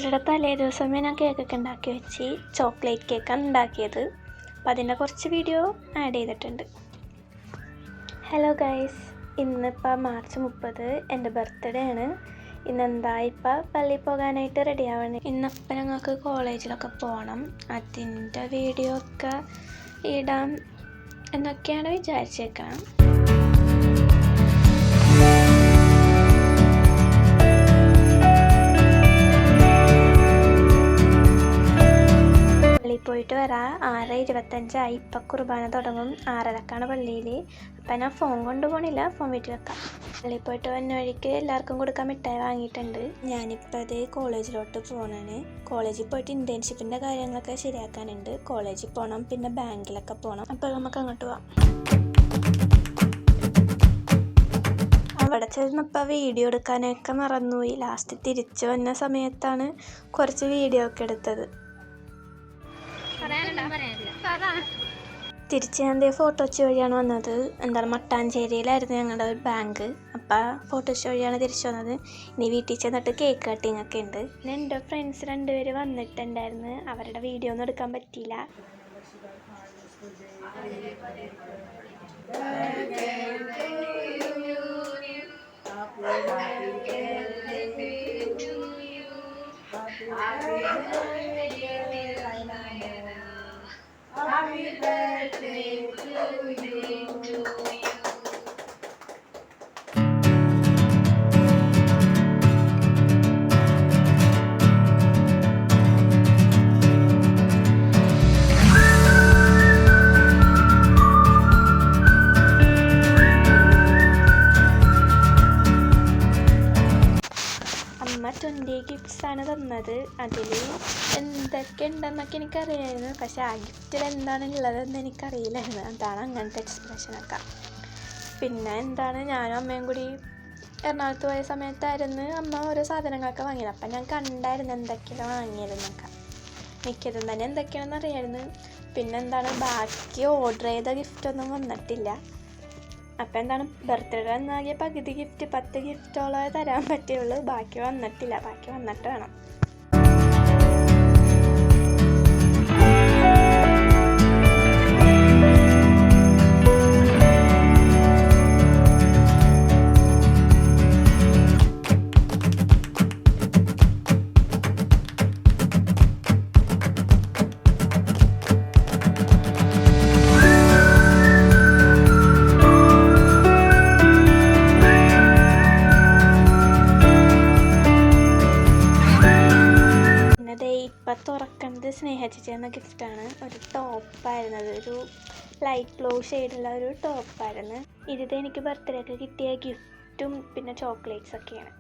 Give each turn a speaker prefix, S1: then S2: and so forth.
S1: ബർത്ത്ഡേയുടെ തലേ ദിവസമേ ഞാൻ കേക്കൊക്കെ ഉണ്ടാക്കി വെച്ച് ചോക്ലേറ്റ് കേക്കാണ് ഉണ്ടാക്കിയത്. അപ്പം അതിൻ്റെ കുറച്ച് വീഡിയോ ആഡ് ചെയ്തിട്ടുണ്ട്. ഹലോ ഗൈസ്, ഇന്നിപ്പോൾ മാർച്ച് 30 എൻ്റെ ബർത്ത്ഡേ ആണ്. ഇന്നെന്താ ഇപ്പം പള്ളിയിൽ പോകാനായിട്ട് റെഡി ആവണം. ഇന്നപ്പം ഞങ്ങൾക്ക് കോളേജിലൊക്കെ പോകണം. അതിൻ്റെ വീഡിയോ ഒക്കെ ഇടാം എന്നൊക്കെയാണ് വിചാരിച്ചേക്കണം. പോയിട്ട് വരാം. 6:25 ഇപ്പം കുർബാന തുടങ്ങും. 6:30 പള്ളിയിൽ. അപ്പം ഞാൻ ഫോൺ കൊണ്ടുപോകണില്ല, ഫോൺ വീട്ടിൽ വെക്കാം. പള്ളിയിൽ പോയിട്ട് വന്ന വഴിക്ക് എല്ലാവർക്കും കൊടുക്കാൻ മിഠായി വാങ്ങിയിട്ടുണ്ട്. ഞാനിപ്പോൾ അത് കോളേജിലോട്ട് പോകണാണ്. കോളേജിൽ പോയിട്ട് ഇൻറ്റേൺഷിപ്പിൻ്റെ കാര്യങ്ങളൊക്കെ ശരിയാക്കാനുണ്ട്. കോളേജിൽ പോകണം, പിന്നെ ബാങ്കിലൊക്കെ പോകണം. അപ്പോൾ നമുക്ക് അങ്ങോട്ട് പോവാം. അവിടെ ചെന്നപ്പോൾ വീഡിയോ എടുക്കാനൊക്കെ മറന്നുപോയി. ലാസ്റ്റ് തിരിച്ചു വന്ന സമയത്താണ് കുറച്ച് വീഡിയോ ഒക്കെ എടുത്തത്. തിരിച്ച് ഞാൻ ഫോട്ടോച്ച് വഴിയാണ് വന്നത്. എന്താണ് മട്ടാഞ്ചേരിയിലായിരുന്നു ഞങ്ങളുടെ ബാങ്ക്. അപ്പം ഫോട്ടോച്ച് വഴിയാണ് തിരിച്ചു വന്നത്. ഇനി വീട്ടിൽ ചെന്നിട്ട് കേക്ക് കട്ടിങ് ഒക്കെ ഉണ്ട്. പിന്നെ എൻ്റെ ഫ്രണ്ട്സ് 2 പേര് വന്നിട്ടുണ്ടായിരുന്നു. അവരുടെ വീഡിയോ ഒന്നും എടുക്കാൻ പറ്റിയില്ല. Happy birthday to you. അമ്മ 20 ഗിഫ്റ്റ്സാണ് തന്നത്. അതിൽ എന്തൊക്കെ ഉണ്ടെന്നൊക്കെ എനിക്കറിയായിരുന്നു. പക്ഷേ ആ ഗിഫ്റ്റിൽ എന്താണ് ഉള്ളതെന്ന് എനിക്കറിയില്ലായിരുന്നു. അതാണ് അങ്ങനത്തെ എക്സ്പ്രഷനൊക്കെ. പിന്നെ ഞാനും അമ്മയും കൂടി എറണാകുളത്ത് പോയ സമയത്തായിരുന്നു അമ്മ ഓരോ സാധനങ്ങളൊക്കെ വാങ്ങിയത്. അപ്പം ഞാൻ കണ്ടായിരുന്നു എന്തൊക്കെയാണ് വാങ്ങിയതെന്നൊക്കെ. മിക്കതും തന്നെ എന്തൊക്കെയാണെന്ന് അറിയായിരുന്നു. പിന്നെ ബാക്കി ഓർഡർ ചെയ്ത ഗിഫ്റ്റൊന്നും വന്നിട്ടില്ല. അപ്പം ബർത്ത്ഡേ എന്നാകിയ പകുതി ഗിഫ്റ്റ് 10 ഗിഫ്റ്റോളം തരാൻ പറ്റുള്ളൂ. ബാക്കി വന്നിട്ടില്ല. ബാക്കി വന്നിട്ട് വേണം. ഇപ്പം തുറക്കുന്നത് സ്നേഹചേച്ചി എന്ന ഗിഫ്റ്റാണ്. ഒരു ടോപ്പായിരുന്നു. ഒരു ലൈറ്റ് ബ്ലൂ ഷെയ്ഡുള്ള ഒരു ടോപ്പായിരുന്നു. ഇത് എനിക്ക് ബർത്ത്ഡേക്ക് കിട്ടിയ ഗിഫ്റ്റും പിന്നെ ചോക്ലേറ്റ്സ് ഒക്കെയാണ്.